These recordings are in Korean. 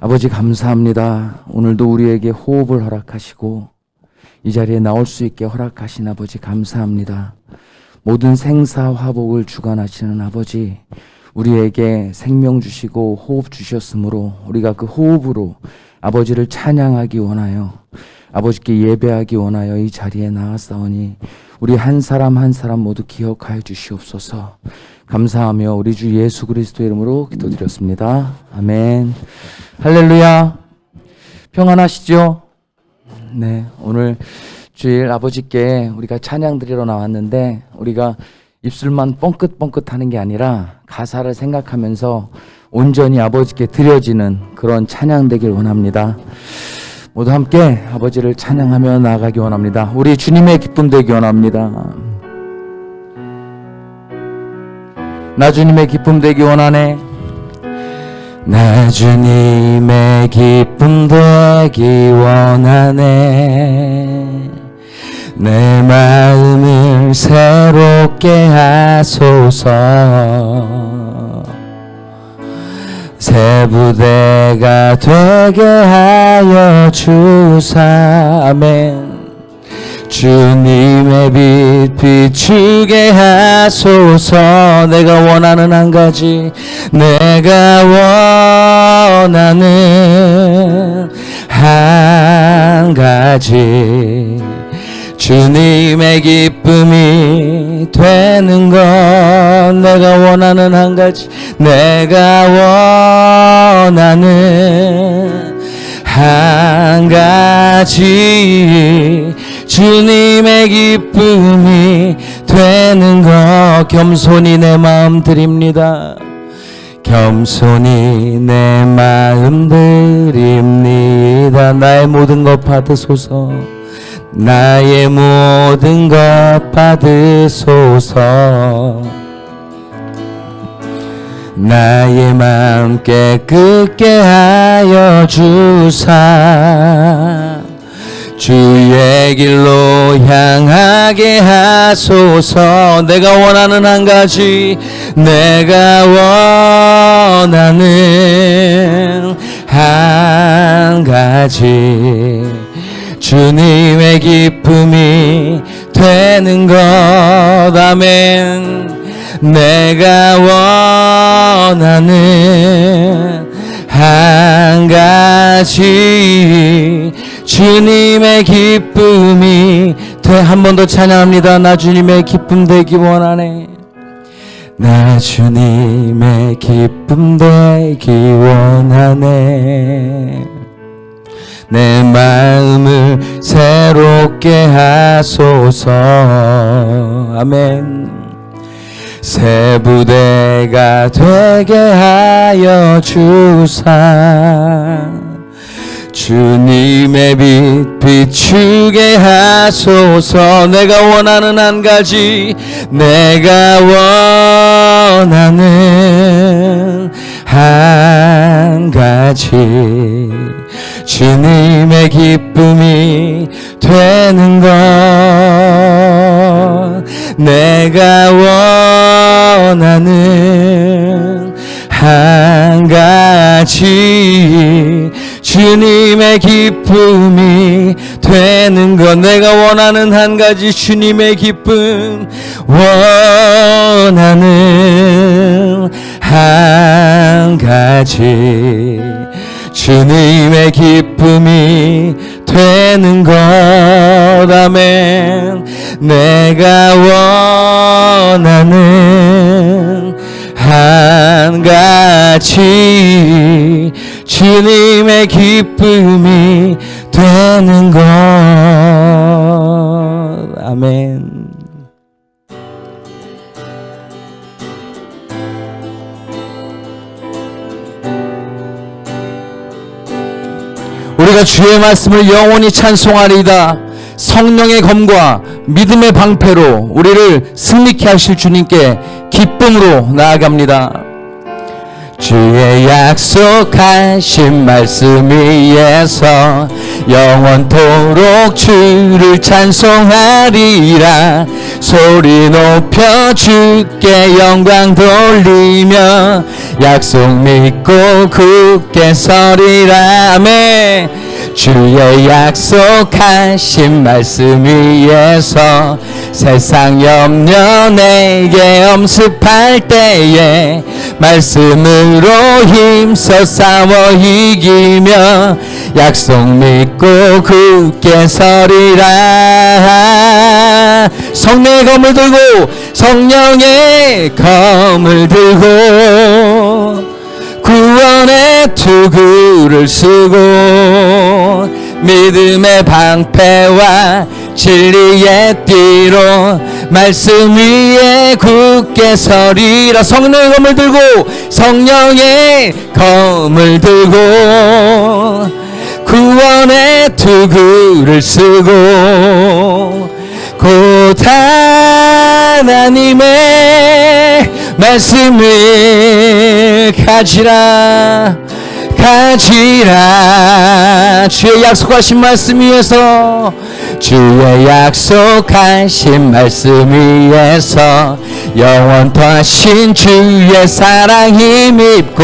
아버지 감사합니다. 오늘도 우리에게 호흡을 허락하시고 이 자리에 나올 수 있게 허락하신 아버지 감사합니다. 모든 생사화복을 주관하시는 아버지, 우리에게 생명 주시고 호흡 주셨으므로 우리가 그 호흡으로 아버지를 찬양하기 원하여, 아버지께 예배하기 원하여 이 자리에 나왔사오니 우리 한 사람 한 사람 모두 기억하여 주시옵소서. 감사하며 우리 주 예수 그리스도 이름으로 기도드렸습니다. 아멘. 할렐루야. 평안하시죠? 네, 오늘 주일 아버지께 우리가 찬양 드리러 나왔는데, 우리가 입술만 뻥긋뻥긋 하는 게 아니라 가사를 생각하면서 온전히 아버지께 드려지는 그런 찬양 되길 원합니다. 모두 함께 아버지를 찬양하며 나아가기 원합니다. 우리 주님의 기쁨 되기 원합니다. 나 주님의 기쁨 되기 원하네. 나 주님의 기쁨 되기 원하네. 내 마음을 새롭게 하소서. 새 부대가 되게 하여 주사. 아멘. 주님의 빛 비추게 하소서. 내가 원하는 한 가지, 내가 원하는 한 가지, 주님의 기쁨이 되는 것. 내가 원하는 한 가지, 내가 원하는 한 가지, 주님의 기쁨이 되는 것. 겸손히 내 마음 드립니다. 겸손히 내 마음 드립니다. 나의 모든 것 받으소서. 나의 모든 것 받으소서. 나의 마음 깨끗게 하여 주사. 주의 길로 향하게 하소서. 내가 원하는 한 가지, 내가 원하는 한 가지, 주님의 기쁨이 되는 것. 아멘. 내가 원하는 한 가지, 주님의 기쁨이 돼. 한 번 더 찬양합니다. 나 주님의 기쁨 되기 원하네. 나 주님의 기쁨 되기 원하네. 내 마음을 새롭게 하소서. 아멘. 새 부대가 되게 하여 주사. 주님의 빛 비추게 하소서. 내가 원하는 한 가지, 내가 원하는 한 가지, 주님의 기쁨이 되는 것. 내가 원하는 한 가지, 주님의 기쁨이 되는 것. 내가 원하는 한 가지, 주님의 기쁨. 원하는 한 가지, 주님의 기쁨이 되는 것. 아멘. 내가 원하는 한 가지, 주님의 기쁨이 되는 것. 아멘. 우리가 주의 말씀을 영원히 찬송하리이다. 성령의 검과 믿음의 방패로 우리를 승리케 하실 주님께 기쁨으로 나아갑니다. 주의 약속하신 말씀 위에서 영원토록 주를 찬송하리라. 소리 높여 주께 영광 돌리며 약속 믿고 굳게 서리라. 아멘. 주의 약속하신 말씀 위에서 세상 염려 내게 엄습할 때에 말씀으로 힘써 싸워 이기며 약속 믿고 굳게 서리라. 성령의 검을 들고 성령의 검을 들고 구원의 투구를 쓰고 믿음의 방패와 진리의 띠로 말씀 위에 굳게 서리라. 성령의 검을 들고 성령의 검을 들고 구원의 투구를 쓰고 곧 하나님의 말씀을 가지라. 주의 약속하신 말씀 위에서 주의 약속하신 말씀 위에서 영원하신 주의 사랑 힘입고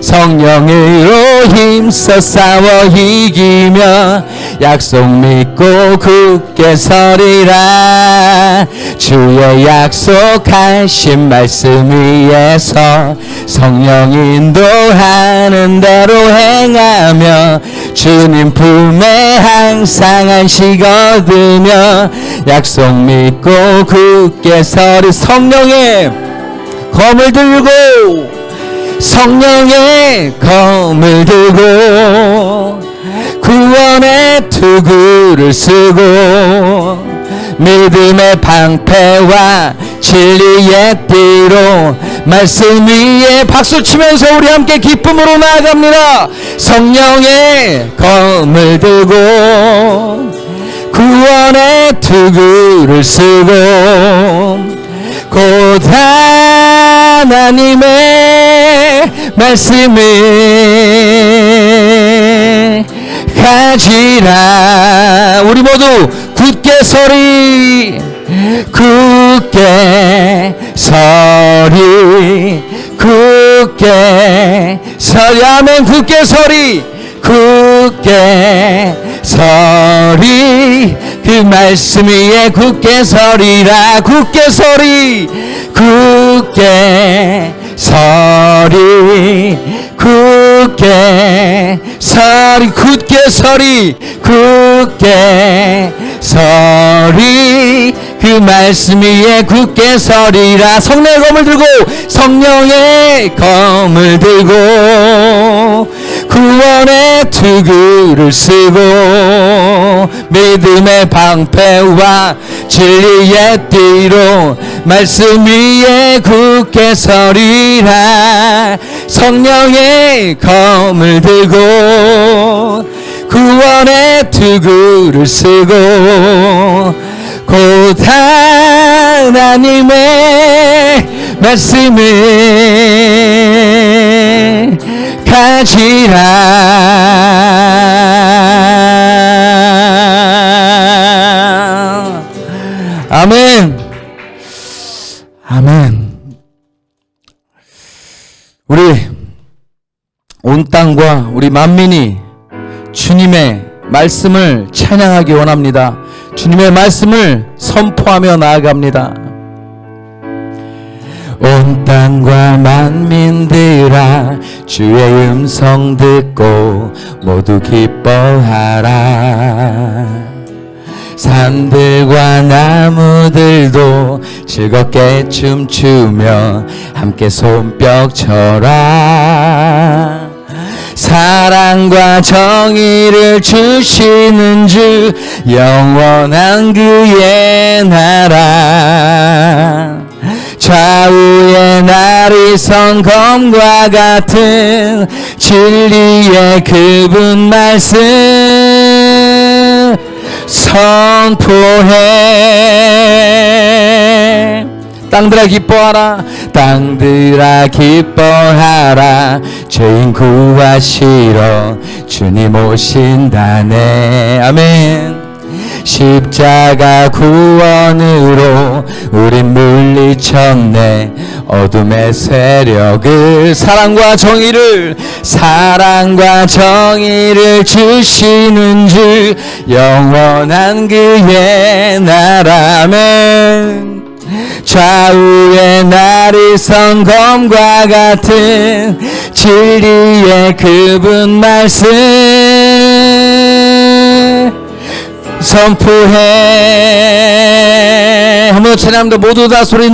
성령으로 힘써 싸워 이기며 약속 믿고 굳게 서리라. 주의 약속하신 말씀 위에서 성령 인도하는 대로 행하며 주님 품에 항상 안식 얻으며 약속 믿고 굳게 서리. 성령의 검을 들고 성령의 검을 들고 구원의 투구를 쓰고 믿음의 방패와 진리의 띠로 말씀 위에 박수치면서 우리 함께 기쁨으로 나아갑니다. 성령의 검을 들고 구원의 투구를 쓰고 곧 하나님의 말씀을 가지라. 우리 모두 굳게 서리. 굳게 서리. 굳게 서리. 아멘. 굳게 서리. 굳게 서리. 그 말씀 위에 굳게 서리라. 굳게 서리. 굳게 서리. 굳게 서리. 굳게 서리. 굳게 서리. 그 말씀 위에 굳게 서리라. 성령의 검을 들고 성령의 검을 들고 구원의 투구를 쓰고 믿음의 방패와 진리의 띠로 말씀 위에 굳게 서리라. 성령의 검을 들고 구원의 투구를 쓰고 곧 하나님의 말씀을 가지라. 아멘. 아멘. 우리 온 땅과 우리 만민이 주님의 말씀을 찬양하기 원합니다. 주님의 말씀을 선포하며 나아갑니다. 온 땅과 만민들아 주의 음성 듣고 모두 기뻐하라. 산들과 나무들도 즐겁게 춤추며 함께 손뼉 쳐라. 사랑과 정의를 주시는 주 영원한 그의 나라. 좌우에 날이 선 검과 같은 진리의 그분 말씀 선포해. 땅들아 기뻐하라. 땅들아 기뻐하라. 죄인 구하시러 주님 오신다네. 아멘. 십자가 구원으로 우린 물리쳤네. 어둠의 세력을 사랑과 정의를 주시는 주 영원한 그의 나라면 좌우에 날이 선 검과 같은 진리의 그분 말씀 선포해. 한번 찬양합니다. 모두 다 소리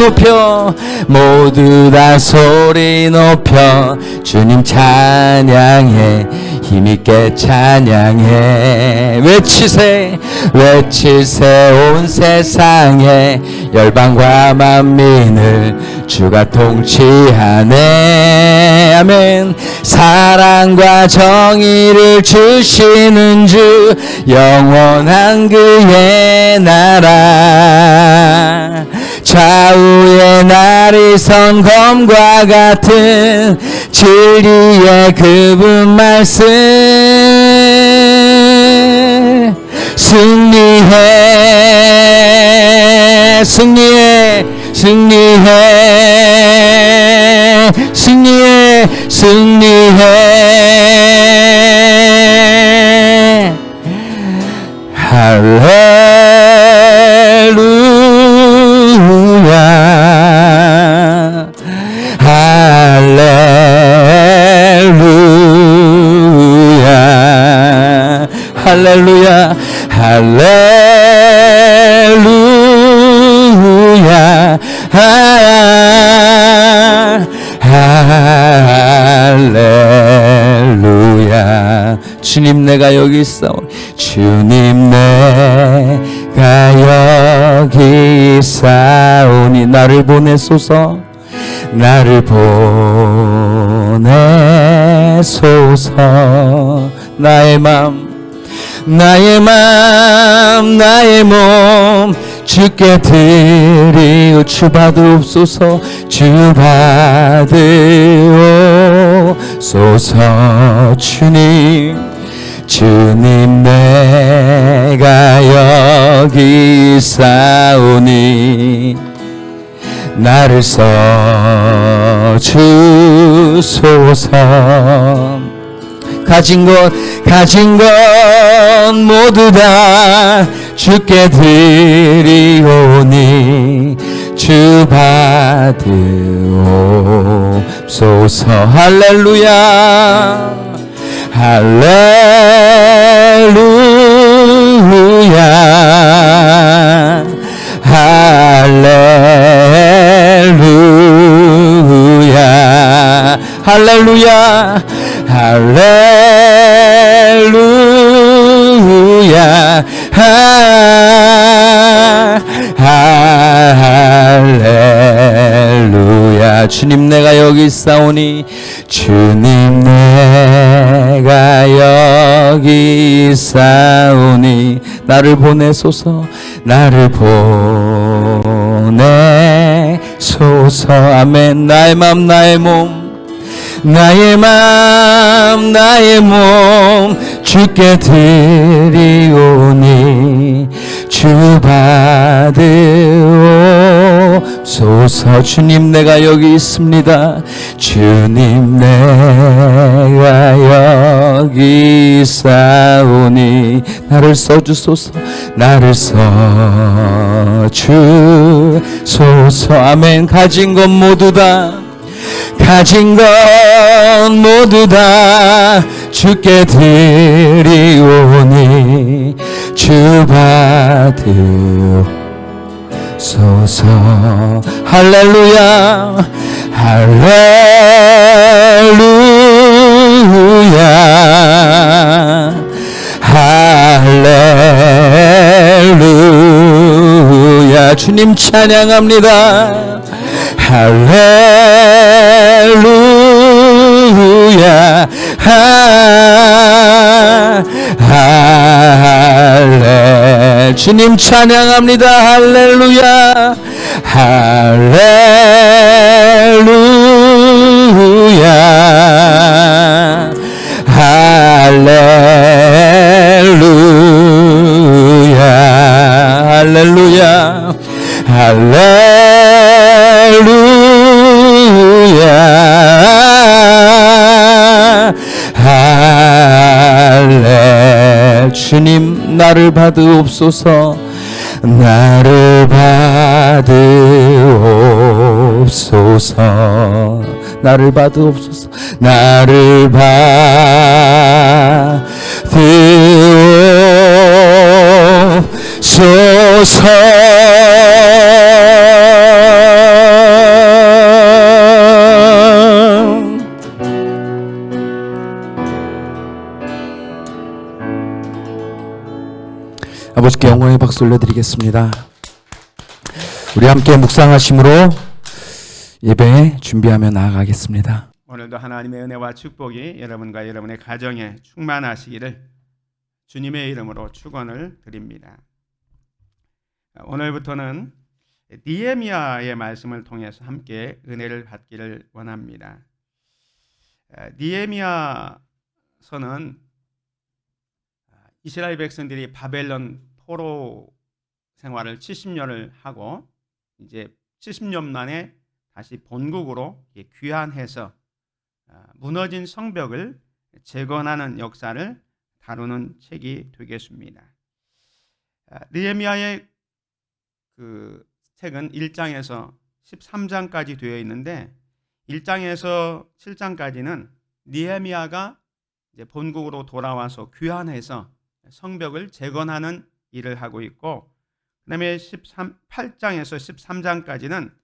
높여 주님 찬양해. 힘있게 찬양해. 외치세 온 세상에 열방과 만민을 주가 통치하네. 아멘. 사랑과 정의를 주시는 주 영원한 그의 나라 좌우에 날이 선 검과 같은 진리의 그분 말씀 승리해 할렐루야 할렐루야 할렐루야. 주님 내가 여기 있사오니 주님 내가 여기 있사오니 나를 보내소서 나의 몸 주께 드리오 주받으옵소서 주님 내가 여기 있사오니 나를 써주소서. 가진 것 모두 다 주께 드리오니 주 받으옵소서. 할렐루야 할렐루야 할렐루야 할렐루야 할렐루야 할렐루야. 주님 내가 여기 있사오니 주님 내가 여기 있사오니 나를 보내소서 아멘. 나의 맘 나의 몸 주께 드리오니 주 받으옵소서. 주님 내가 여기 있습니다. 주님 내가 여기 있사오니 나를 써주소서 아멘. 가진 것 모두 다 주께 드리오니 주 받으소서. 할렐루야 할렐루야 할렐루야. 주님 찬양합니다. 할렐루야 주님 찬양합니다. 할렐루야 할렐루야 할렐루야 나를 받으옵소서. 나를 받으옵소서. 나를 받으옵소서. 나를 받으옵소서. 아버지께 영광의 박수 올려드리겠습니다. 우리 함께 묵상하심으로 예배 준비하며 나아가겠습니다. 오늘도 하나님의 은혜와 축복이 여러분과 여러분의 가정에 충만하시기를 주님의 이름으로 축원을 드립니다. 오늘부터는 느헤미야의 말씀을 통해서 함께 은혜를 받기를 원합니다. 느헤미야서는 이스라엘 백성들이 바벨론 포로 생활을 70년을 하고 이제 70년 만에 다시 본국으로 귀환해서 무너진 성벽을 재건하는 역사를 다루는 책이 되겠습니다. 느헤미야의 그 책은 1장에서 13장까지 되어 있는데 1장에서 7장까지는 느헤미야가 이제 본국으로 돌아와서 귀환해서 성벽을 재건하는 일을 하고 있고, 그다음에 8장에서 13장까지는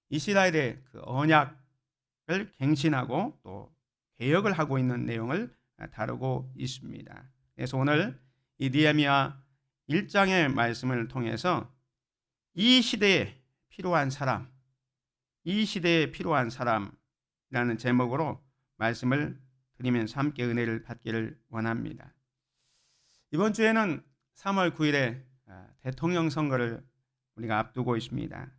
이스라엘의 그 언약을 갱신하고 또 개혁을 하고 있는 내용을 다루고 있습니다. 그래서 오늘 이 느헤미야 1장의 말씀을 통해서 이 시대에 필요한 사람, 이 시대에 필요한 사람이라는 제목으로 말씀을 드리면서 함께 은혜를 받기를 원합니다. 이번 주에는 3월 9일에 대통령 선거를 우리가 앞두고 있습니다.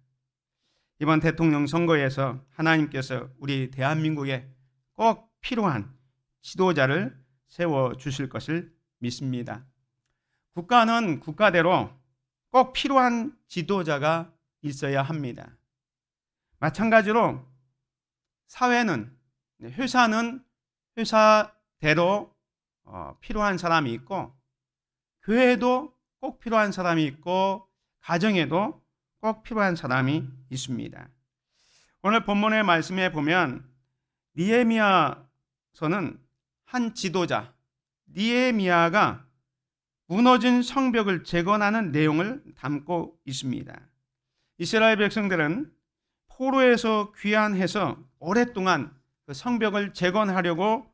이번 대통령 선거에서 하나님께서 우리 대한민국에 꼭 필요한 지도자를 세워주실 것을 믿습니다. 국가는 국가대로 꼭 필요한 지도자가 있어야 합니다. 마찬가지로 사회는, 회사는 회사대로 필요한 사람이 있고, 교회에도 꼭 필요한 사람이 있고, 가정에도 꼭 필요한 사람이 있습니다. 오늘 본문의 말씀에 보면 느헤미야서는 한 지도자 느헤미야가 무너진 성벽을 재건하는 내용을 담고 있습니다. 이스라엘 백성들은 포로에서 귀환해서 오랫동안 그 성벽을 재건하려고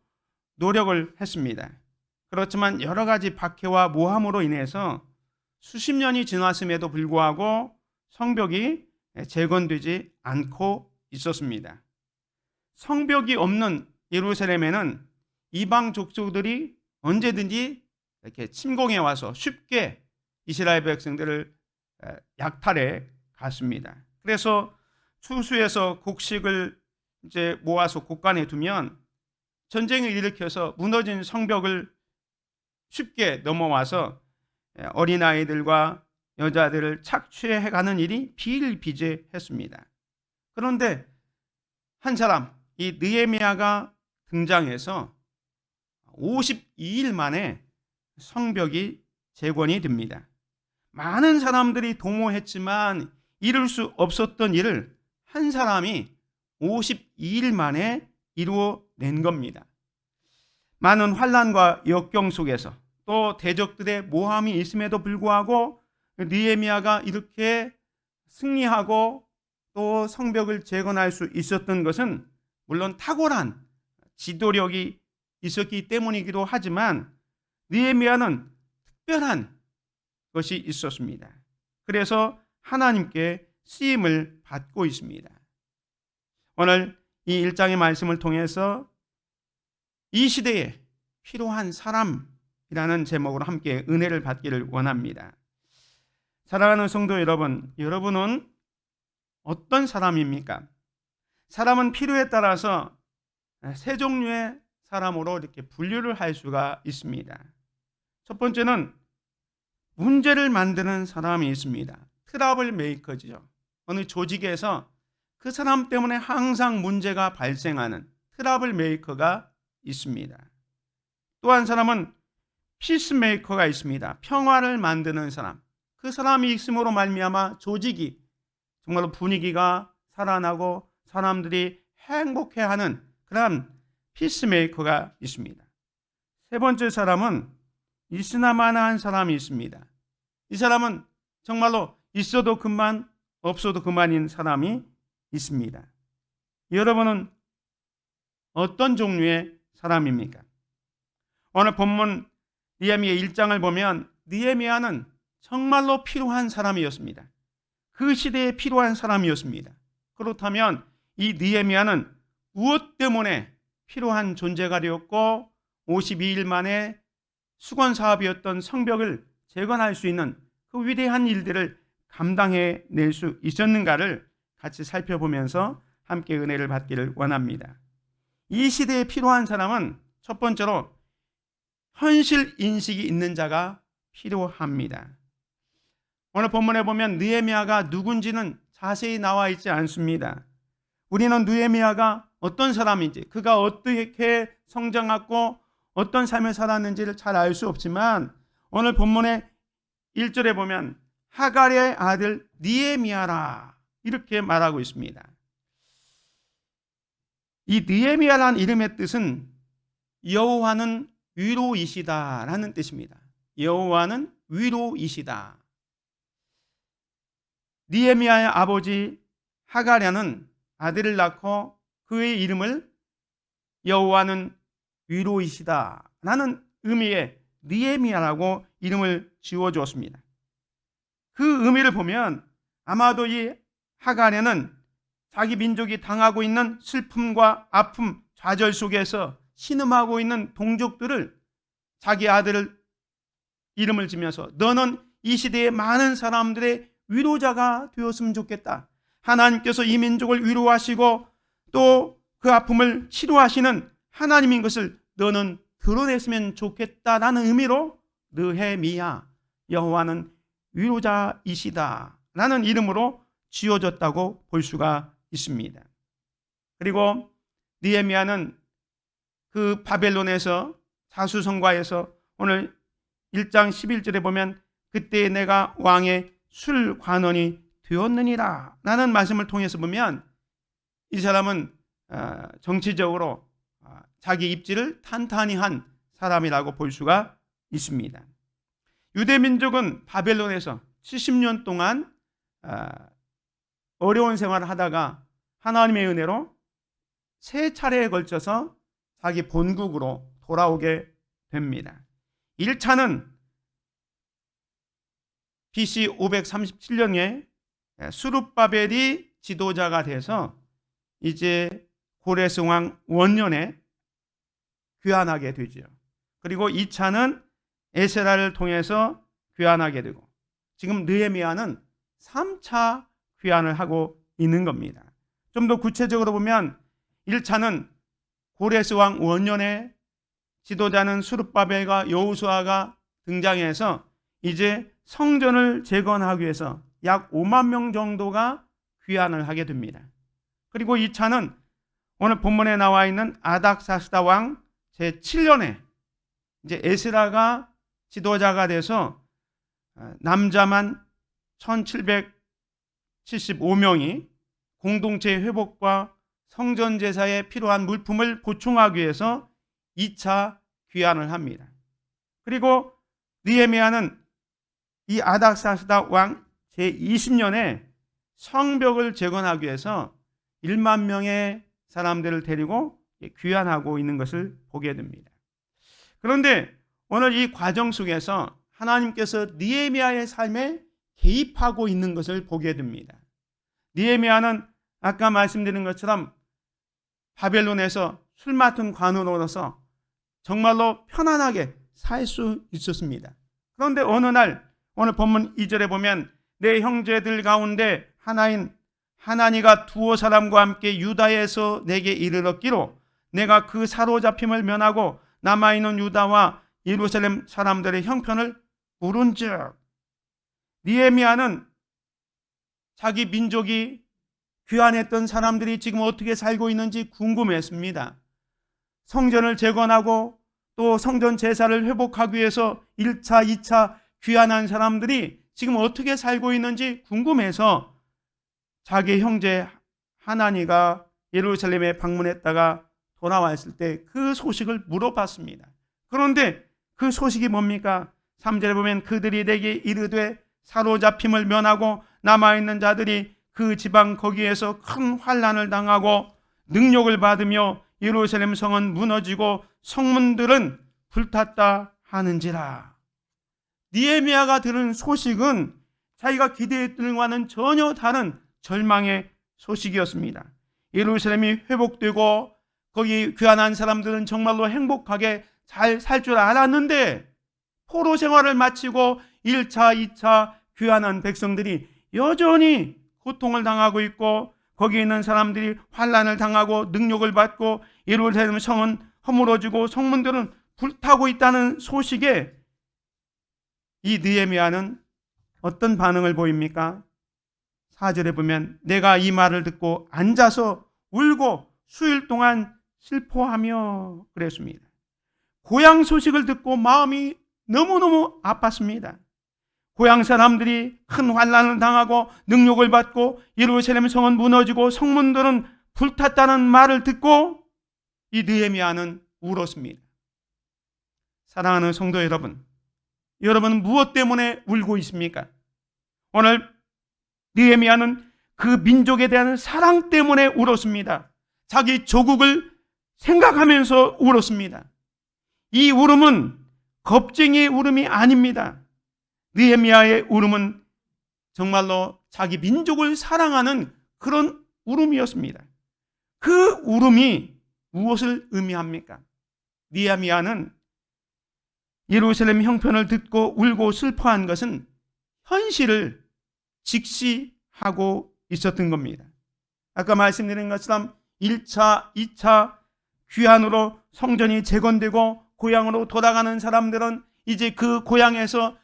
노력을 했습니다. 그렇지만 여러 가지 박해와 모함으로 인해서 수십 년이 지났음에도 불구하고 성벽이 재건되지 않고 있었습니다. 성벽이 없는 예루살렘에는 이방 족속들이 언제든지 이렇게 침공해 와서 쉽게 이스라엘 백성들을 약탈해 갔습니다. 그래서 추수해서 곡식을 이제 모아서 곳간에 두면 전쟁을 일으켜서 무너진 성벽을 쉽게 넘어와서 어린아이들과 여자들을 착취해 가는 일이 비일비재했습니다. 그런데 한 사람, 이 느헤미야가 등장해서 52일 만에 성벽이 재건이 됩니다. 많은 사람들이 도모했지만 이룰 수 없었던 일을 한 사람이 52일 만에 이루어낸 겁니다. 많은 환난과 역경 속에서 또 대적들의 모함이 있음에도 불구하고 느헤미야가 이렇게 승리하고 또 성벽을 재건할 수 있었던 것은 물론 탁월한 지도력이 있었기 때문이기도 하지만 느헤미야는 특별한 것이 있었습니다. 그래서 하나님께 쓰임을 받고 있습니다. 오늘 이 1장의 말씀을 통해서 이 시대에 필요한 사람이라는 제목으로 함께 은혜를 받기를 원합니다. 사랑하는 성도 여러분, 여러분은 어떤 사람입니까? 사람은 필요에 따라서 세 종류의 사람으로 이렇게 분류를 할 수가 있습니다. 첫 번째는 문제를 만드는 사람이 있습니다. 트러블 메이커죠. 어느 조직에서 그 사람 때문에 항상 문제가 발생하는 트러블 메이커가 있습니다. 또 한 사람은 피스메이커가 있습니다. 평화를 만드는 사람. 그 사람이 있음으로 말미암아 조직이 정말로 분위기가 살아나고 사람들이 행복해하는 그런 피스메이커가 있습니다. 세 번째 사람은 있으나마나한 사람이 있습니다. 이 사람은 정말로 있어도 그만 없어도 그만인 사람이 있습니다. 여러분은 어떤 종류의 사람입니까? 오늘 본문 느헤미야 1장을 보면 느헤미야는 정말로 필요한 사람이었습니다. 그 시대에 필요한 사람이었습니다. 그렇다면 이 느헤미야는 무엇 때문에 필요한 존재가 되었고 52일 만에 수건 사업이었던 성벽을 재건할 수 있는 그 위대한 일들을 감당해낼 수 있었는가를 같이 살펴보면서 함께 은혜를 받기를 원합니다. 이 시대에 필요한 사람은 첫 번째로 현실 인식이 있는 자가 필요합니다. 오늘 본문에 보면 느헤미야가 누군지는 자세히 나와 있지 않습니다. 우리는 느헤미야가 어떤 사람인지, 그가 어떻게 성장했고 어떤 삶을 살았는지를 잘 알 수 없지만 오늘 본문의 1절에 보면 하갈의 아들 느헤미야라 이렇게 말하고 있습니다. 이 느헤미야라는 이름의 뜻은 여호와는 위로이시다라는 뜻입니다. 여호와는 위로이시다. 느헤미야의 아버지 하갈야는 아들을 낳고 그의 이름을 여호와는 위로이시다라는 의미의 느헤미야라고 이름을 지어주었습니다. 그 의미를 보면 아마도 이 하갈야는 자기 민족이 당하고 있는 슬픔과 아픔, 좌절 속에서 신음하고 있는 동족들을 자기 아들을 이름을 지면서 너는 이 시대의 많은 사람들의 위로자가 되었으면 좋겠다. 하나님께서 이 민족을 위로하시고 또 그 아픔을 치료하시는 하나님인 것을 너는 드러냈으면 좋겠다라는 의미로 느헤미야, 여호와는 위로자이시다 라는 이름으로 지어졌다고 볼 수가 있습니다. 그리고 느헤미야는 그 바벨론에서 자수성가에서 오늘 1장 11절에 보면 그때 내가 왕의 술관원이 되었느니라 라는 말씀을 통해서 보면 이 사람은 정치적으로 자기 입지를 탄탄히 한 사람이라고 볼 수가 있습니다. 유대민족은 바벨론에서 70년 동안 어려운 생활을 하다가 하나님의 은혜로 세 차례에 걸쳐서 자기 본국으로 돌아오게 됩니다. 1차는 BC 537년에 수룹바벨이 지도자가 돼서 이제 고레스 왕 원년에 귀환하게 되죠. 그리고 2차는 에세라를 통해서 귀환하게 되고 지금 느헤미야는 3차 귀환을 하고 있는 겁니다. 좀 더 구체적으로 보면 1차는 고레스 왕 원년에 지도자는 수룹바벨과 여호수아가 등장해서 이제 성전을 재건하기 위해서 약 5만 명 정도가 귀환을 하게 됩니다. 그리고 2차는 오늘 본문에 나와 있는 아닥사스다 왕 제7년에 이제 에스라가 지도자가 돼서 남자만 1775명이 공동체 회복과 성전 제사에 필요한 물품을 보충하기 위해서 2차 귀환을 합니다. 그리고 느헤미야는 이 아닥사스다 왕 제20년에 성벽을 재건하기 위해서 1만 명의 사람들을 데리고 귀환하고 있는 것을 보게 됩니다. 그런데 오늘 이 과정 속에서 하나님께서 느헤미야의 삶에 개입하고 있는 것을 보게 됩니다. 느헤미야는 아까 말씀드린 것처럼 바벨론에서 술 맡은 관원으로서 정말로 편안하게 살 수 있었습니다. 그런데 어느 날 오늘 본문 2절에 보면 내 형제들 가운데 하나인 하나니가 두어 사람과 함께 유다에서 내게 이르렀기로 내가 그 사로잡힘을 면하고 남아있는 유다와 예루살렘 사람들의 형편을 물은즉 느헤미야는 자기 민족이 귀환했던 사람들이 지금 어떻게 살고 있는지 궁금했습니다. 성전을 재건하고 또 성전 제사를 회복하기 위해서 1차, 2차 귀환한 사람들이 지금 어떻게 살고 있는지 궁금해서 자기 형제 하나니가 예루살렘에 방문했다가 돌아왔을 때 그 소식을 물어봤습니다. 그런데 그 소식이 뭡니까? 3절에 보면 그들이 내게 이르되 사로잡힘을 면하고 남아있는 자들이 그 지방 거기에서 큰 환난을 당하고 능욕을 받으며 예루살렘 성은 무너지고 성문들은 불탔다 하는지라. 느헤미야가 들은 소식은 자기가 기대했던 것과는 전혀 다른 절망의 소식이었습니다. 예루살렘이 회복되고 거기 귀환한 사람들은 정말로 행복하게 잘 살 줄 알았는데 포로 생활을 마치고 1차, 2차 귀환한 백성들이 여전히 고통을 당하고 있고 거기에 있는 사람들이 환난을 당하고 능욕을 받고 예루살렘 성은 허물어지고 성문들은 불타고 있다는 소식에 이 느헤미야는 어떤 반응을 보입니까? 4절에 보면 내가 이 말을 듣고 앉아서 울고 수일 동안 슬퍼하며 그랬습니다. 고향 소식을 듣고 마음이 너무너무 아팠습니다. 고향 사람들이 큰 환난을 당하고 능욕을 받고 예루살렘 성은 무너지고 성문들은 불탔다는 말을 듣고 이 느헤미야는 울었습니다. 사랑하는 성도 여러분, 여러분은 무엇 때문에 울고 있습니까? 오늘 느헤미야는 그 민족에 대한 사랑 때문에 울었습니다. 자기 조국을 생각하면서 울었습니다. 이 울음은 겁쟁이의 울음이 아닙니다. 느헤미야의 울음은 정말로 자기 민족을 사랑하는 그런 울음이었습니다. 그 울음이 무엇을 의미합니까? 느헤미야는 예루살렘 형편을 듣고 울고 슬퍼한 것은 현실을 직시하고 있었던 겁니다. 아까 말씀드린 것처럼 1차, 2차 귀환으로 성전이 재건되고 고향으로 돌아가는 사람들은 이제 그 고향에서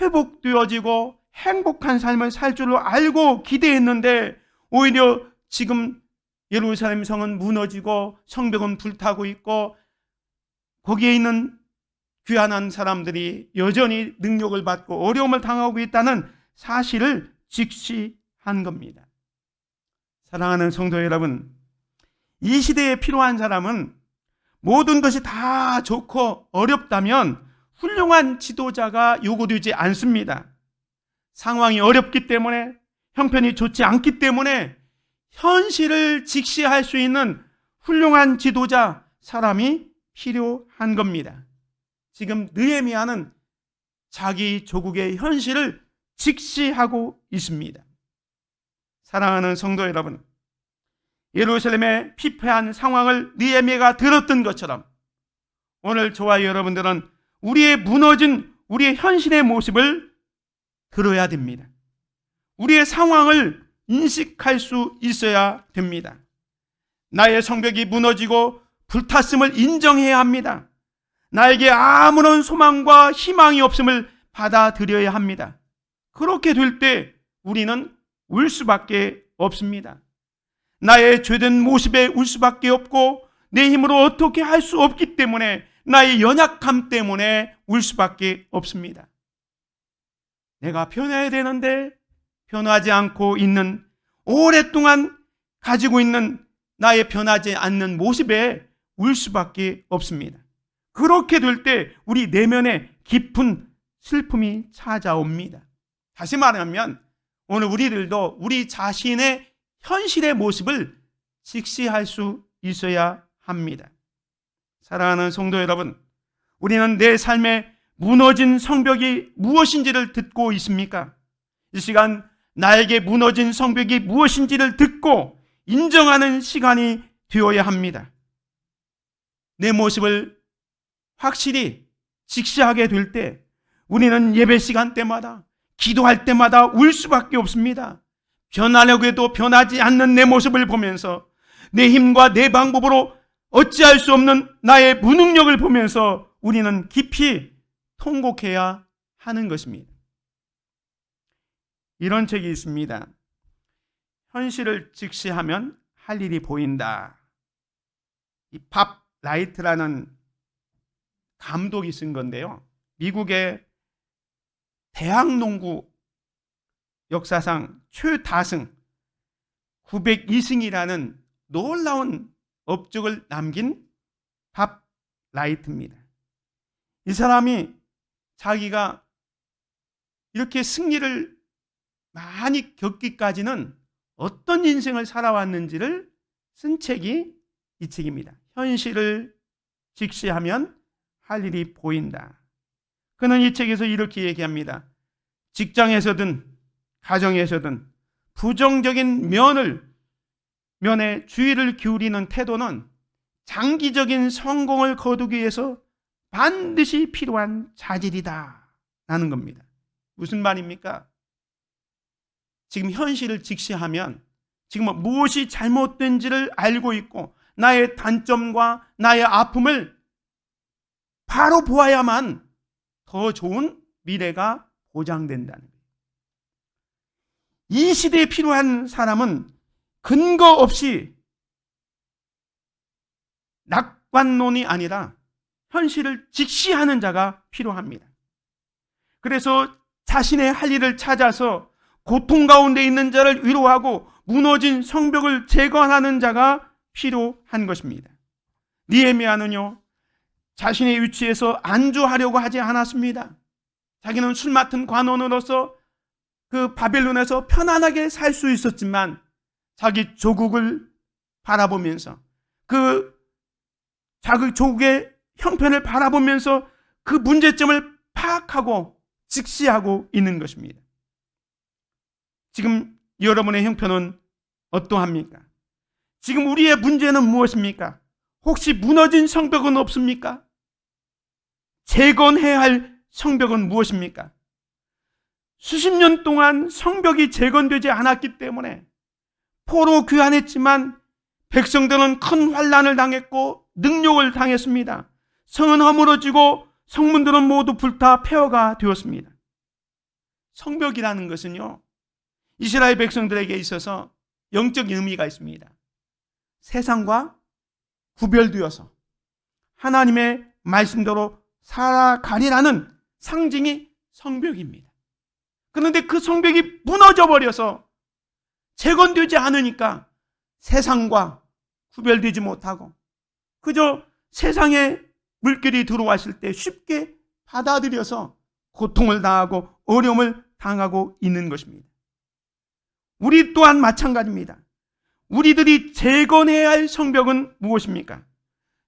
회복되어지고 행복한 삶을 살 줄로 알고 기대했는데 오히려 지금 예루살렘 성은 무너지고 성벽은 불타고 있고 거기에 있는 귀환한 사람들이 여전히 능욕을 받고 어려움을 당하고 있다는 사실을 직시한 겁니다. 사랑하는 성도 여러분, 이 시대에 필요한 사람은 모든 것이 다 좋고 어렵다면 훌륭한 지도자가 요구되지 않습니다. 상황이 어렵기 때문에, 형편이 좋지 않기 때문에 현실을 직시할 수 있는 훌륭한 지도자, 사람이 필요한 겁니다. 지금 느헤미야는 자기 조국의 현실을 직시하고 있습니다. 사랑하는 성도 여러분, 예루살렘의 피폐한 상황을 느헤미야가 들었던 것처럼 오늘 저와 여러분들은 우리의 무너진 우리의 현실의 모습을 들어야 됩니다. 우리의 상황을 인식할 수 있어야 됩니다. 나의 성벽이 무너지고 불탔음을 인정해야 합니다. 나에게 아무런 소망과 희망이 없음을 받아들여야 합니다. 그렇게 될 때 우리는 울 수밖에 없습니다. 나의 죄된 모습에 울 수밖에 없고 내 힘으로 어떻게 할 수 없기 때문에 나의 연약함 때문에 울 수밖에 없습니다. 내가 변해야 되는데 변하지 않고 있는, 오랫동안 가지고 있는 나의 변하지 않는 모습에 울 수밖에 없습니다. 그렇게 될 때 우리 내면에 깊은 슬픔이 찾아옵니다. 다시 말하면 오늘 우리들도 우리 자신의 현실의 모습을 직시할 수 있어야 합니다. 사랑하는 성도 여러분, 우리는 내 삶에 무너진 성벽이 무엇인지를 듣고 있습니까? 이 시간 나에게 무너진 성벽이 무엇인지를 듣고 인정하는 시간이 되어야 합니다. 내 모습을 확실히 직시하게 될 때 우리는 예배 시간 때마다, 기도할 때마다 울 수밖에 없습니다. 변하려고 해도 변하지 않는 내 모습을 보면서, 내 힘과 내 방법으로 어찌할 수 없는 나의 무능력을 보면서 우리는 깊이 통곡해야 하는 것입니다. 이런 책이 있습니다. 현실을 직시하면 할 일이 보인다. 이 밥 라이트라는 감독이 쓴 건데요. 미국의 대학농구 역사상 최다승 902승이라는 놀라운 업적을 남긴 밥 라이트입니다. 이 사람이 자기가 이렇게 승리를 많이 겪기까지는 어떤 인생을 살아왔는지를 쓴 책이 이 책입니다. 현실을 직시하면 할 일이 보인다. 그는 이 책에서 이렇게 얘기합니다. 직장에서든 가정에서든 부정적인 면에 주의를 기울이는 태도는 장기적인 성공을 거두기 위해서 반드시 필요한 자질이다 라는 겁니다. 무슨 말입니까? 지금 현실을 직시하면 지금 무엇이 잘못된지를 알고 있고 나의 단점과 나의 아픔을 바로 보아야만 더 좋은 미래가 보장된다는 거예요. 이 시대에 필요한 사람은 근거 없이 낙관론이 아니라 현실을 직시하는 자가 필요합니다. 그래서 자신의 할 일을 찾아서 고통 가운데 있는 자를 위로하고 무너진 성벽을 재건하는 자가 필요한 것입니다. 느헤미야는요, 자신의 위치에서 안주하려고 하지 않았습니다. 자기는 술 맡은 관원으로서 그 바벨론에서 편안하게 살 수 있었지만 자기 조국을 바라보면서 자기 조국의 형편을 바라보면서 그 문제점을 파악하고 직시하고 있는 것입니다. 지금 여러분의 형편은 어떠합니까? 지금 우리의 문제는 무엇입니까? 혹시 무너진 성벽은 없습니까? 재건해야 할 성벽은 무엇입니까? 수십 년 동안 성벽이 재건되지 않았기 때문에 포로 귀환했지만 백성들은 큰 환난을 당했고 능욕을 당했습니다. 성은 허물어지고 성문들은 모두 불타 폐허가 되었습니다. 성벽이라는 것은요, 이스라엘 백성들에게 있어서 영적인 의미가 있습니다. 세상과 구별되어서 하나님의 말씀대로 살아가리라는 상징이 성벽입니다. 그런데 그 성벽이 무너져 버려서 재건되지 않으니까 세상과 구별되지 못하고 그저 세상의 물결이 들어왔을 때 쉽게 받아들여서 고통을 당하고 어려움을 당하고 있는 것입니다. 우리 또한 마찬가지입니다. 우리들이 재건해야 할 성벽은 무엇입니까?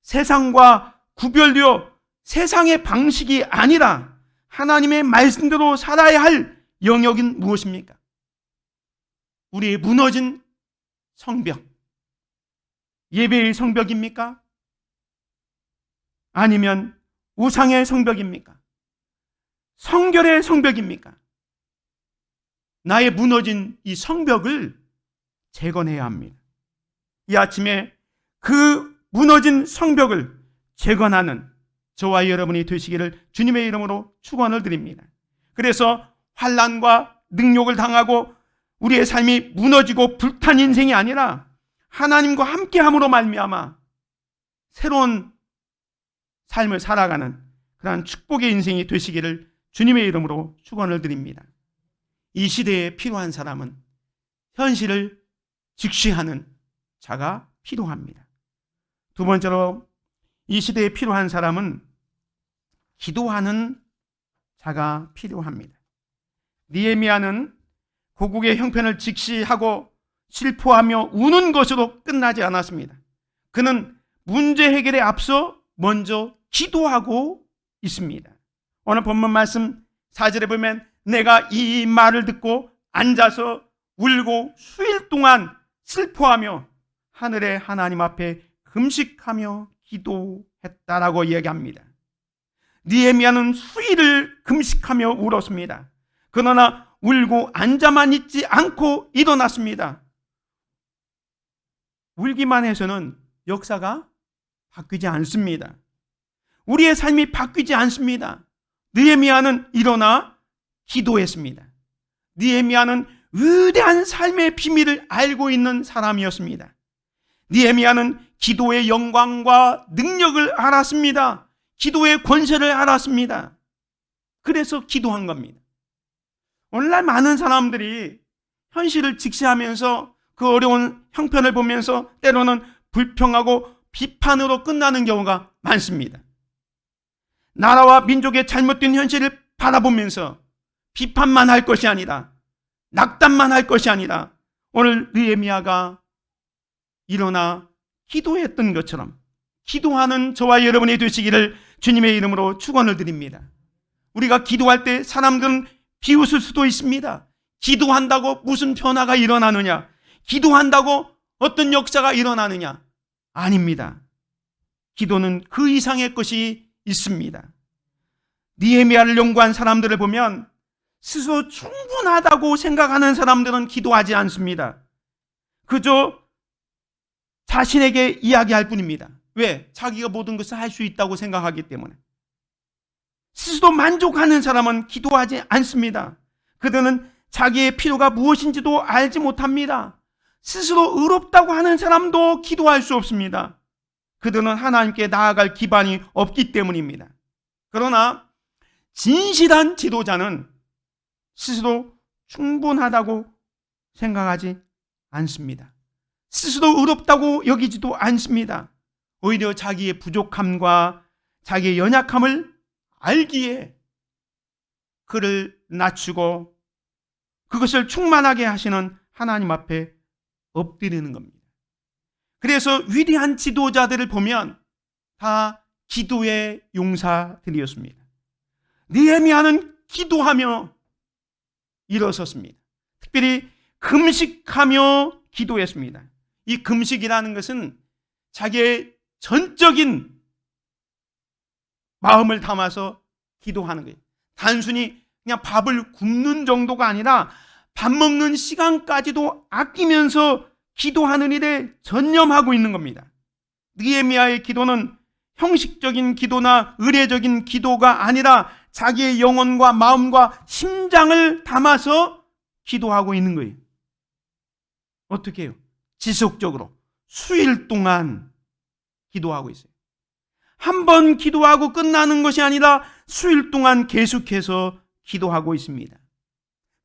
세상과 구별되어 세상의 방식이 아니라 하나님의 말씀대로 살아야 할 영역은 무엇입니까? 우리의 무너진 성벽, 예배의 성벽입니까? 아니면 우상의 성벽입니까? 성결의 성벽입니까? 나의 무너진 이 성벽을 재건해야 합니다. 이 아침에 그 무너진 성벽을 재건하는 저와 여러분이 되시기를 주님의 이름으로 축원을 드립니다. 그래서 환난과 능욕을 당하고 우리의 삶이 무너지고 불탄 인생이 아니라 하나님과 함께함으로 말미암아 새로운 삶을 살아가는 그러한 축복의 인생이 되시기를 주님의 이름으로 축원을 드립니다. 이 시대에 필요한 사람은 현실을 직시하는 자가 필요합니다. 두 번째로 이 시대에 필요한 사람은 기도하는 자가 필요합니다. 느헤미야는 고국의 형편을 직시하고 슬퍼하며 우는 것으로 끝나지 않았습니다. 그는 문제 해결에 앞서 먼저 기도하고 있습니다. 오늘 본문 말씀 4절에 보면 내가 이 말을 듣고 앉아서 울고 수일 동안 슬퍼하며 하늘의 하나님 앞에 금식하며 기도했다라고 이야기합니다. 느헤미야는 수일을 금식하며 울었습니다. 그러나 울고 앉아만 있지 않고 일어났습니다. 울기만 해서는 역사가 바뀌지 않습니다. 우리의 삶이 바뀌지 않습니다. 느헤미야는 일어나 기도했습니다. 느헤미야는 위대한 삶의 비밀을 알고 있는 사람이었습니다. 느헤미야는 기도의 영광과 능력을 알았습니다. 기도의 권세를 알았습니다. 그래서 기도한 겁니다. 오늘날 많은 사람들이 현실을 직시하면서 그 어려운 형편을 보면서 때로는 불평하고 비판으로 끝나는 경우가 많습니다. 나라와 민족의 잘못된 현실을 바라보면서 비판만 할 것이 아니라, 낙담만 할 것이 아니라, 오늘 느헤미야가 일어나 기도했던 것처럼 기도하는 저와 여러분이 되시기를 주님의 이름으로 축원을 드립니다. 우리가 기도할 때 사람들은 비웃을 수도 있습니다. 기도한다고 무슨 변화가 일어나느냐? 기도한다고 어떤 역사가 일어나느냐? 아닙니다. 기도는 그 이상의 것이 있습니다. 느헤미야를 연구한 사람들을 보면 스스로 충분하다고 생각하는 사람들은 기도하지 않습니다. 그저 자신에게 이야기할 뿐입니다. 왜? 자기가 모든 것을 할 수 있다고 생각하기 때문에. 스스로 만족하는 사람은 기도하지 않습니다. 그들은 자기의 필요가 무엇인지도 알지 못합니다. 스스로 의롭다고 하는 사람도 기도할 수 없습니다. 그들은 하나님께 나아갈 기반이 없기 때문입니다. 그러나 진실한 지도자는 스스로 충분하다고 생각하지 않습니다. 스스로 의롭다고 여기지도 않습니다. 오히려 자기의 부족함과 자기의 연약함을 알기에 그를 낮추고 그것을 충만하게 하시는 하나님 앞에 엎드리는 겁니다. 그래서 위대한 지도자들을 보면 다 기도의 용사들이었습니다. 느헤미야는 기도하며 일어섰습니다. 특별히 금식하며 기도했습니다. 이 금식이라는 것은 자기의 전적인 마음을 담아서 기도하는 거예요. 단순히 그냥 밥을 굶는 정도가 아니라 밥 먹는 시간까지도 아끼면서 기도하는 일에 전념하고 있는 겁니다. 느헤미야의 기도는 형식적인 기도나 의례적인 기도가 아니라 자기의 영혼과 마음과 심장을 담아서 기도하고 있는 거예요. 어떻게 해요? 지속적으로 수일 동안 기도하고 있어요. 한 번 기도하고 끝나는 것이 아니라 수일 동안 계속해서 기도하고 있습니다.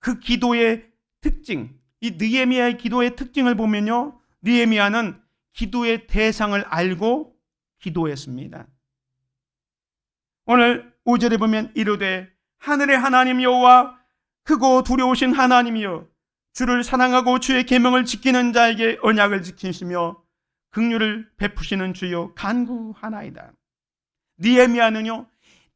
그 기도의 특징, 이 느헤미야의 기도의 특징을 보면요, 느헤미야는 기도의 대상을 알고 기도했습니다. 오늘 5절에 보면 이르되 하늘의 하나님 여호와 크고 두려우신 하나님이여 주를 사랑하고 주의 계명을 지키는 자에게 언약을 지키시며 긍휼을 베푸시는 주여 간구하나이다. 느헤미야는요,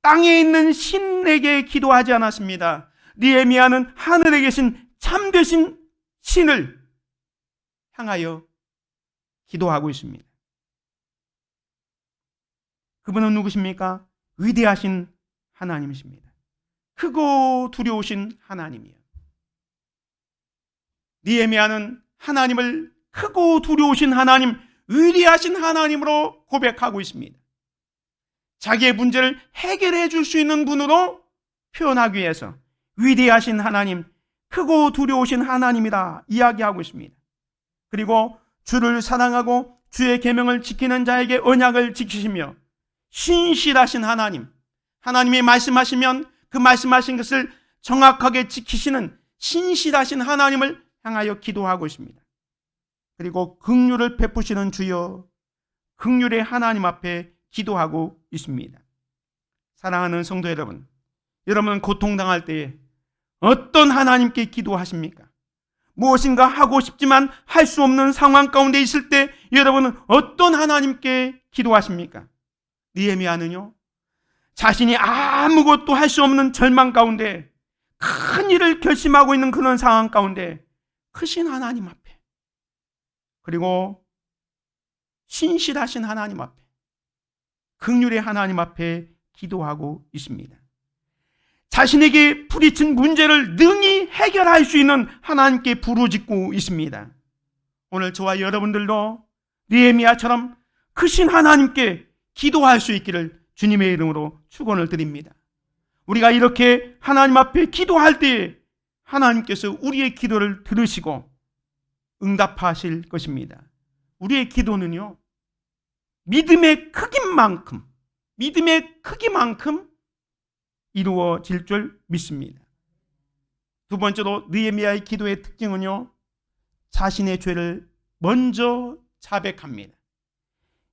땅에 있는 신에게 기도하지 않았습니다. 느헤미야는 하늘에 계신 참되신 신을 향하여 기도하고 있습니다. 그분은 누구십니까? 위대하신 하나님이십니다. 크고 두려우신 하나님이요. 느헤미야는 하나님을 크고 두려우신 하나님, 위대하신 하나님으로 고백하고 있습니다. 자기의 문제를 해결해 줄 수 있는 분으로 표현하기 위해서 위대하신 하나님, 크고 두려우신 하나님이라 이야기하고 있습니다. 그리고 주를 사랑하고 주의 계명을 지키는 자에게 언약을 지키시며 신실하신 하나님, 하나님이 말씀하시면 그 말씀하신 것을 정확하게 지키시는 신실하신 하나님을 향하여 기도하고 있습니다. 그리고 긍휼을 베푸시는 주여, 긍휼의 하나님 앞에 기도하고 있습니다. 사랑하는 성도 여러분, 여러분은 고통당할 때에 어떤 하나님께 기도하십니까? 무엇인가 하고 싶지만 할 수 없는 상황 가운데 있을 때 여러분은 어떤 하나님께 기도하십니까? 느헤미야는요, 자신이 아무것도 할 수 없는 절망 가운데 큰 일을 결심하고 있는 그런 상황 가운데 크신 하나님 앞에, 그리고 신실하신 하나님 앞에, 긍휼의 하나님 앞에 기도하고 있습니다. 자신에게 부딪힌 문제를 능히 해결할 수 있는 하나님께 부르짖고 있습니다. 오늘 저와 여러분들도 느헤미야처럼 크신 하나님께 기도할 수 있기를 주님의 이름으로 축원을 드립니다. 우리가 이렇게 하나님 앞에 기도할 때에 하나님께서 우리의 기도를 들으시고 응답하실 것입니다. 우리의 기도는요, 믿음의 크기만큼 믿음의 크기만큼 이루어질 줄 믿습니다. 두 번째로 느헤미야의 기도의 특징은요, 자신의 죄를 먼저 자백합니다.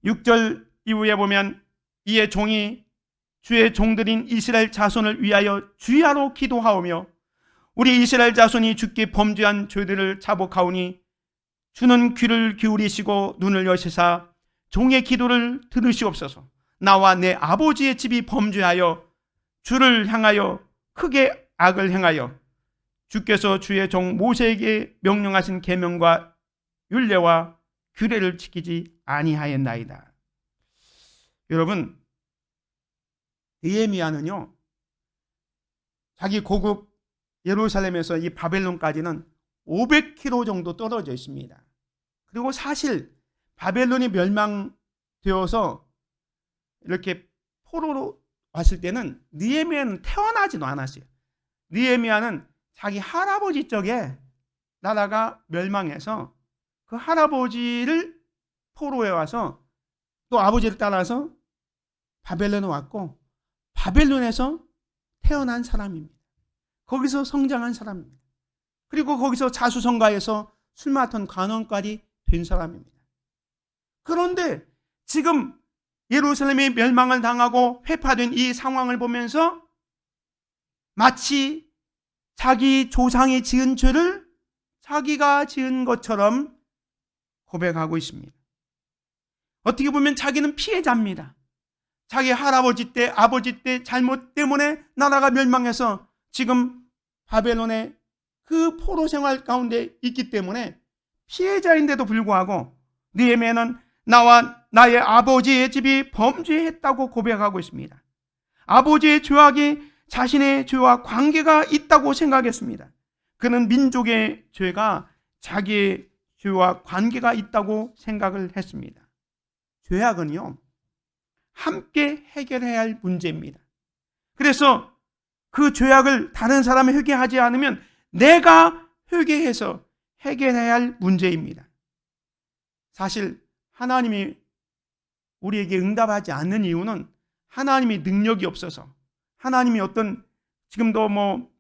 6절 이후에 보면 이에 종이 주의 종들인 이스라엘 자손을 위하여 주야로 기도하오며 우리 이스라엘 자손이 주께 범죄한 죄들을 자복하오니 주는 귀를 기울이시고 눈을 여시사 종의 기도를 들으시옵소서. 나와 내 아버지의 집이 범죄하여 주를 향하여 크게 악을 행하여 주께서 주의 종 모세에게 명령하신 계명과 율례와 규례를 지키지 아니하였나이다. 여러분, 느헤미야는요, 자기 고국 예루살렘에서 이 바벨론까지는 500km 정도 떨어져 있습니다. 그리고 사실 바벨론이 멸망되어서 이렇게 포로로 왔을 때는 느헤미야는 태어나지도 않았어요. 느헤미야는 자기 할아버지 쪽에 나라가 멸망해서 그 할아버지를 포로에 와서 또 아버지를 따라서 바벨론에 왔고 바벨론에서 태어난 사람입니다. 거기서 성장한 사람입니다. 그리고 거기서 자수성가해서 술 맡은 관원까지 된 사람입니다. 그런데 지금 예루살렘이 멸망을 당하고 회파된 이 상황을 보면서 마치 자기 조상이 지은 죄를 자기가 지은 것처럼 고백하고 있습니다. 어떻게 보면 자기는 피해자입니다. 자기 할아버지 때, 아버지 때 잘못 때문에 나라가 멸망해서 지금 바벨론의 그 포로 생활 가운데 있기 때문에 피해자인데도 불구하고 느헤미야는 나와 나의 아버지의 집이 범죄했다고 고백하고 있습니다. 아버지의 죄악이 자신의 죄와 관계가 있다고 생각했습니다. 그는 민족의 죄가 자기의 죄와 관계가 있다고 생각을 했습니다. 죄악은요, 함께 해결해야 할 문제입니다. 그래서 그 죄악을 다른 사람이 회개하지 않으면 내가 회개해서 해결해야 할 문제입니다. 사실 하나님이 우리에게 응답하지 않는 이유는 하나님이 능력이 없어서, 하나님이 어떤 지금도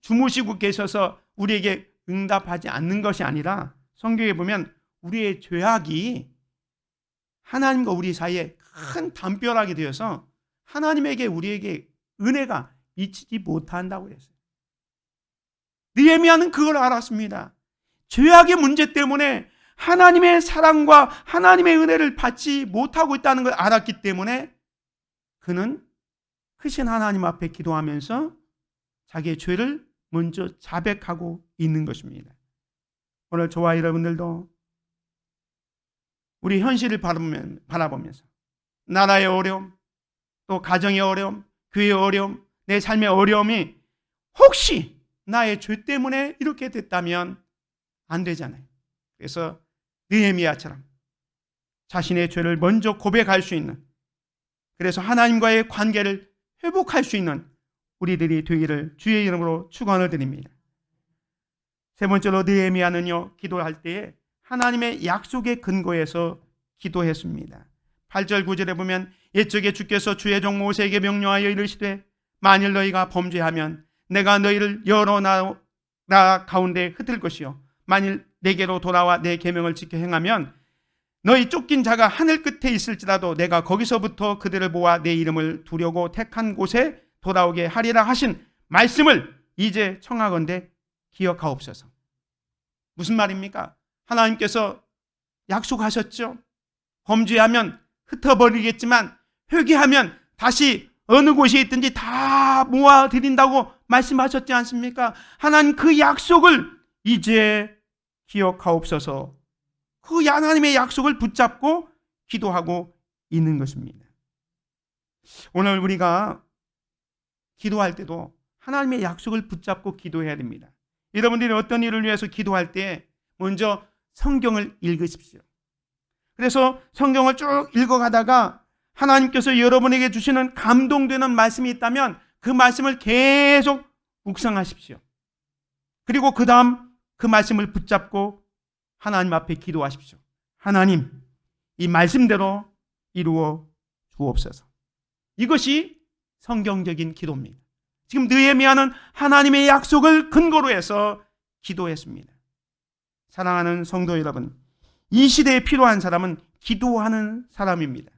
주무시고 계셔서 우리에게 응답하지 않는 것이 아니라 성경에 보면 우리의 죄악이 하나님과 우리 사이에 큰 담벼락이 되어서 하나님에게 우리에게 은혜가 미치지 못한다고 했어요. 느헤미야는 그걸 알았습니다. 죄악의 문제 때문에 하나님의 사랑과 하나님의 은혜를 받지 못하고 있다는 걸 알았기 때문에 그는 크신 하나님 앞에 기도하면서 자기의 죄를 먼저 자백하고 있는 것입니다. 오늘 저와 여러분들도 우리 현실을 바라보면서 나라의 어려움, 또 가정의 어려움, 교회의 어려움, 내 삶의 어려움이 혹시 나의 죄 때문에 이렇게 됐다면 안 되잖아요. 그래서 느헤미야처럼 자신의 죄를 먼저 고백할 수 있는, 그래서 하나님과의 관계를 회복할 수 있는 우리들이 되기를 주의 이름으로 축원을 드립니다. 세 번째로 느헤미야는요, 기도할 때에 하나님의 약속에 근거해서 기도했습니다. 8절 9절에 보면 옛적에 주께서 주의 종 모세에게 명령하여 이르시되 만일 너희가 범죄하면 내가 너희를 여러 나라 가운데 흩을 것이요 만일 내게로 돌아와 내 계명을 지켜 행하면 너희 쫓긴 자가 하늘 끝에 있을지라도 내가 거기서부터 그들을 모아 내 이름을 두려고 택한 곳에 돌아오게 하리라 하신 말씀을 이제 청하건대 기억하옵소서. 무슨 말입니까? 하나님께서 약속하셨죠. 범죄하면 흩어버리겠지만 회개하면 다시 어느 곳에 있든지 다 모아드린다고 말씀하셨지 않습니까? 하나님 그 약속을 이제 기억하옵소서. 그 하나님의 약속을 붙잡고 기도하고 있는 것입니다. 오늘 우리가 기도할 때도 하나님의 약속을 붙잡고 기도해야 됩니다. 여러분들이 어떤 일을 위해서 기도할 때 먼저 성경을 읽으십시오. 그래서 성경을 쭉 읽어가다가 하나님께서 여러분에게 주시는 감동되는 말씀이 있다면 그 말씀을 계속 묵상하십시오. 그리고 그 다음 그 말씀을 붙잡고 하나님 앞에 기도하십시오. 하나님, 이 말씀대로 이루어 주옵소서. 이것이 성경적인 기도입니다. 지금 느헤미야는 하나님의 약속을 근거로 해서 기도했습니다. 사랑하는 성도 여러분, 이 시대에 필요한 사람은 기도하는 사람입니다.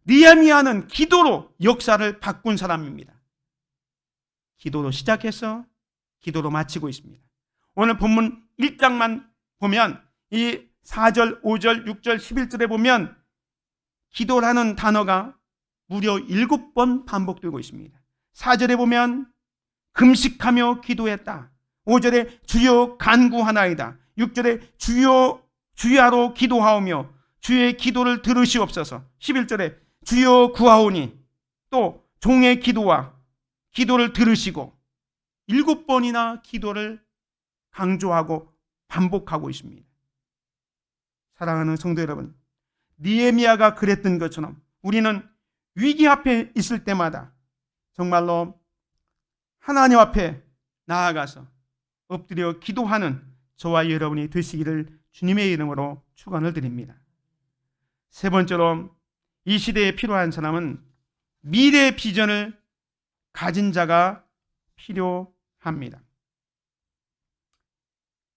느헤미야는 기도로 역사를 바꾼 사람입니다. 기도로 시작해서 기도로 마치고 있습니다. 오늘 본문 1장만 보면 이 4절, 5절, 6절, 11절에 보면 기도라는 단어가 무려 7번 반복되고 있습니다. 4절에 보면 금식하며 기도했다. 5절에 주여 간구하나이다. 6절에 주야로 기도하오며 주의 기도를 들으시옵소서. 11절에 주여 구하오니 또 종의 기도와 기도를 들으시고 7번이나 기도를 강조하고 반복하고 있습니다. 사랑하는 성도 여러분, 느헤미야가 그랬던 것처럼 우리는 위기 앞에 있을 때마다 정말로 하나님 앞에 나아가서 엎드려 기도하는 저와 여러분이 되시기를 주님의 이름으로 축원을 드립니다. 세 번째로 이 시대에 필요한 사람은 미래 비전을 가진 자가 필요합니다.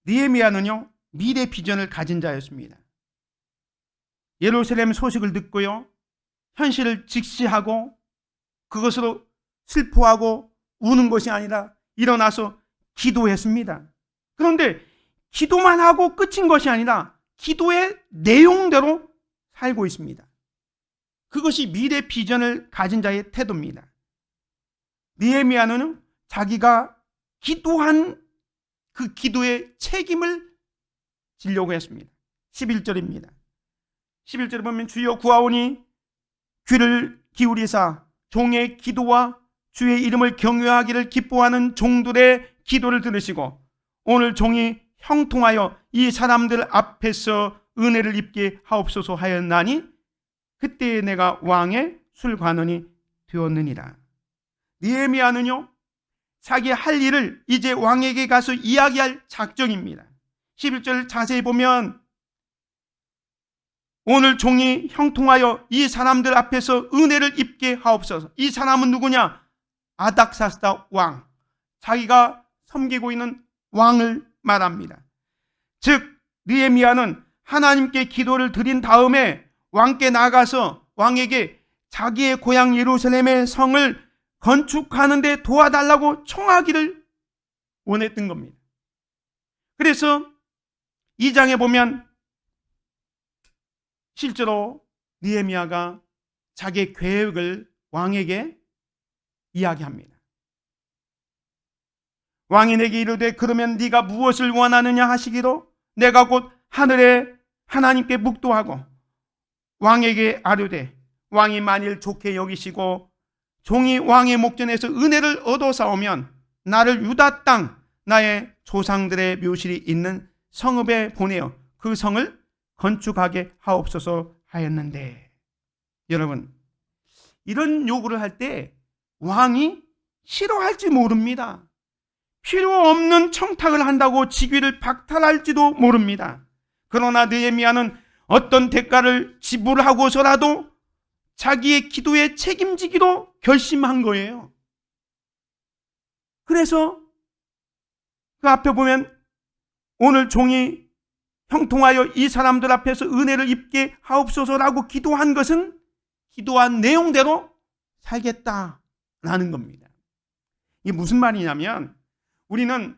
느헤미야는요, 미래 비전을 가진 자였습니다. 예루살렘 소식을 듣고요, 현실을 직시하고 그것으로 슬퍼하고 우는 것이 아니라 일어나서 기도했습니다. 그런데 기도만 하고 끝인 것이 아니라 기도의 내용대로 살고 있습니다. 그것이 미래 비전을 가진 자의 태도입니다. 느헤미야는 자기가 기도한 그 기도의 책임을 지려고 했습니다. 11절입니다. 11절에 보면 주여 구하오니 귀를 기울이사 종의 기도와 주의 이름을 경외하기를 기뻐하는 종들의 기도를 들으시고 오늘 종이 형통하여 이 사람들 앞에서 은혜를 입게 하옵소서 하였나니 그때에 내가 왕의 술관원이 되었느니라. 느헤미야는요, 자기 할 일을 이제 왕에게 가서 이야기할 작정입니다. 11절 자세히 보면 오늘 종이 형통하여 이 사람들 앞에서 은혜를 입게 하옵소서. 이 사람은 누구냐? 아닥사스다 왕, 자기가 섬기고 있는 왕을 말합니다. 즉 느헤미야는 하나님께 기도를 드린 다음에 왕께 나가서 왕에게 자기의 고향 예루살렘의 성을 건축하는 데 도와달라고 청하기를 원했던 겁니다. 그래서 2장에 보면 실제로 느헤미야가 자기의 계획을 왕에게 이야기합니다. 왕이 내게 이르되 그러면 네가 무엇을 원하느냐 하시기로 내가 곧 하늘에 하나님께 묵도하고 왕에게 아뢰되 왕이 만일 좋게 여기시고 종이 왕의 목전에서 은혜를 얻어 싸우면 나를 유다 땅 나의 조상들의 묘실이 있는 성읍에 보내어 그 성을 건축하게 하옵소서 하였는데, 여러분 이런 요구를 할 때 왕이 싫어할지 모릅니다. 필요 없는 청탁을 한다고 직위를 박탈할지도 모릅니다. 그러나 느헤미야는 어떤 대가를 지불하고서라도 자기의 기도에 책임지기로 결심한 거예요. 그래서 그 앞에 보면 오늘 종이 형통하여 이 사람들 앞에서 은혜를 입게 하옵소서라고 기도한 것은 기도한 내용대로 살겠다라는 겁니다. 이게 무슨 말이냐면 우리는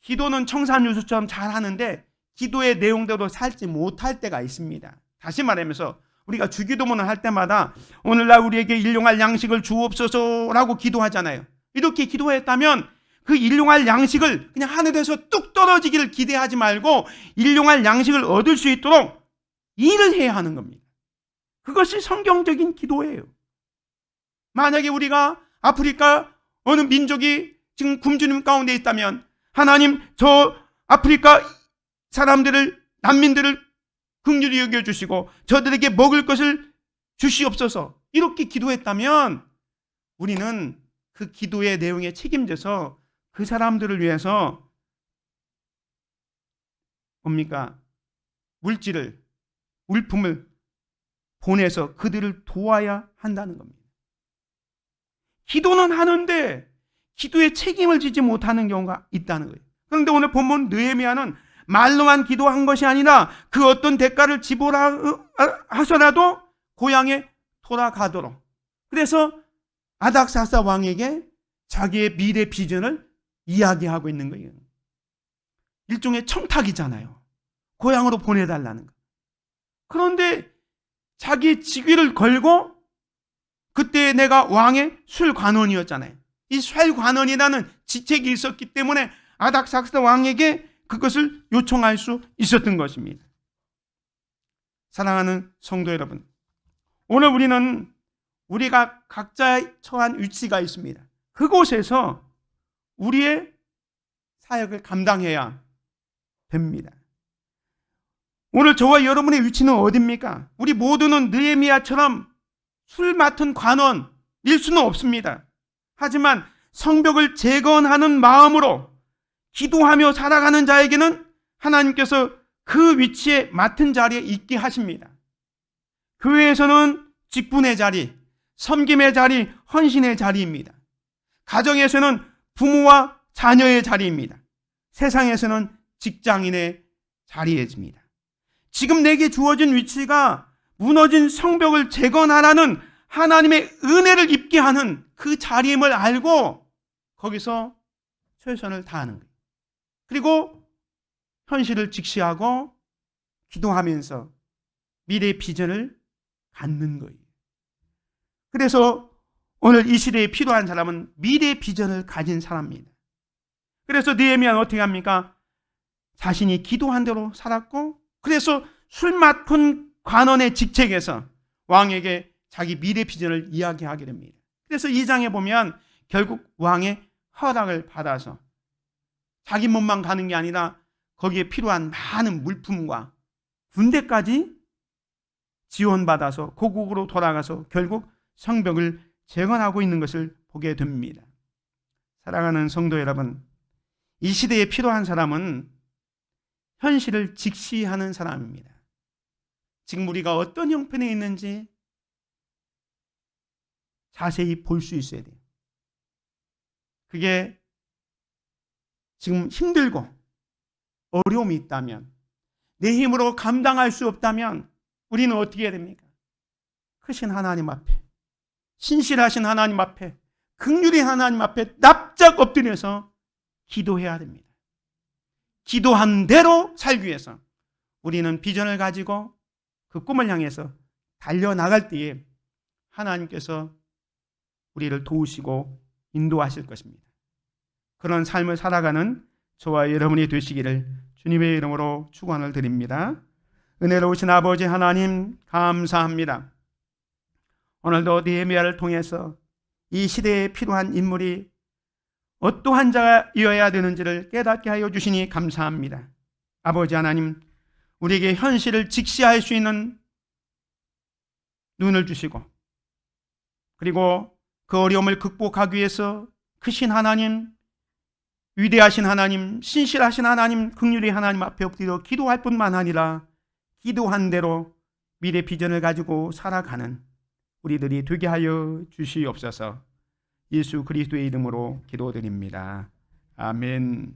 기도는 청산유수처럼 잘하는데 기도의 내용대로 살지 못할 때가 있습니다. 다시 말하면서 우리가 주기도문을 할 때마다 오늘날 우리에게 일용할 양식을 주옵소서라고 기도하잖아요. 이렇게 기도했다면 그 일용할 양식을 그냥 하늘에서 뚝 떨어지기를 기대하지 말고 일용할 양식을 얻을 수 있도록 일을 해야 하는 겁니다. 그것이 성경적인 기도예요. 만약에 우리가 아프리카 어느 민족이 지금 굶주림 가운데 있다면 하나님 저 아프리카 사람들을 난민들을 긍휼히 여겨주시고 저들에게 먹을 것을 주시옵소서 이렇게 기도했다면 우리는 그 기도의 내용에 책임져서 그 사람들을 위해서 뭡니까? 물품을 보내서 그들을 도와야 한다는 겁니다. 기도는 하는데 기도에 책임을 지지 못하는 경우가 있다는 거예요. 그런데 오늘 본문 느헤미야는 말로만 기도한 것이 아니라 그 어떤 대가를 지불하서라도 고향에 돌아가도록, 그래서 아닥사스다 왕에게 자기의 미래 비전을 이야기하고 있는 거예요. 일종의 청탁이잖아요. 고향으로 보내달라는 거. 그런데 자기 직위를 걸고, 그때 내가 왕의 술관원이었잖아요. 이 술관원이라는 직책이 있었기 때문에 아닥사스다 왕에게 그것을 요청할 수 있었던 것입니다. 사랑하는 성도 여러분, 오늘 우리가 각자 처한 위치가 있습니다. 그곳에서 우리의 사역을 감당해야 됩니다. 오늘 저와 여러분의 위치는 어디입니까? 우리 모두는 느헤미야처럼 술 맡은 관원일 수는 없습니다. 하지만 성벽을 재건하는 마음으로 기도하며 살아가는 자에게는 하나님께서 그 위치에 맡은 자리에 있게 하십니다. 교회에서는 직분의 자리, 섬김의 자리, 헌신의 자리입니다. 가정에서는 부모와 자녀의 자리입니다. 세상에서는 직장인의 자리입니다. 지금 내게 주어진 위치가 무너진 성벽을 재건하라는 하나님의 은혜를 입게 하는 그 자리임을 알고 거기서 최선을 다하는 거예요. 그리고 현실을 직시하고 기도하면서 미래의 비전을 갖는 거예요. 그래서 오늘 이 시대에 필요한 사람은 미래의 비전을 가진 사람입니다. 그래서 느헤미야는 어떻게 합니까? 자신이 기도한 대로 살았고, 그래서 술 맡은 관원의 직책에서 왕에게 자기 미래 비전을 이야기하게 됩니다. 그래서 2장에 보면 결국 왕의 허락을 받아서 자기 몸만 가는 게 아니라 거기에 필요한 많은 물품과 군대까지 지원받아서 고국으로 돌아가서 결국 성벽을 재건하고 있는 것을 보게 됩니다. 사랑하는 성도 여러분, 이 시대에 필요한 사람은 현실을 직시하는 사람입니다. 지금 우리가 어떤 형편에 있는지 자세히 볼 수 있어야 돼요. 그게 지금 힘들고 어려움이 있다면, 내 힘으로 감당할 수 없다면 우리는 어떻게 해야 됩니까? 크신 하나님 앞에, 신실하신 하나님 앞에, 긍휼히 하나님 앞에 납작 엎드려서 기도해야 됩니다. 기도한 대로 살기 위해서 우리는 비전을 가지고 그 꿈을 향해서 달려나갈 때에 하나님께서 우리를 도우시고 인도하실 것입니다. 그런 삶을 살아가는 저와 여러분이 되시기를 주님의 이름으로 축원을 드립니다. 은혜로우신 아버지 하나님, 감사합니다. 오늘도 느헤미야를 통해서 이 시대에 필요한 인물이 어떠한 자여야 되는지를 깨닫게 하여 주시니 감사합니다. 아버지 하나님, 우리에게 현실을 직시할 수 있는 눈을 주시고, 그리고 그 어려움을 극복하기 위해서 크신 하나님, 위대하신 하나님, 신실하신 하나님, 긍휼의 하나님 앞에 엎드려 기도할 뿐만 아니라 기도한 대로 미래 비전을 가지고 살아가는 우리들이 되게 하여 주시옵소서. 예수 그리스도의 이름으로 기도드립니다. 아멘.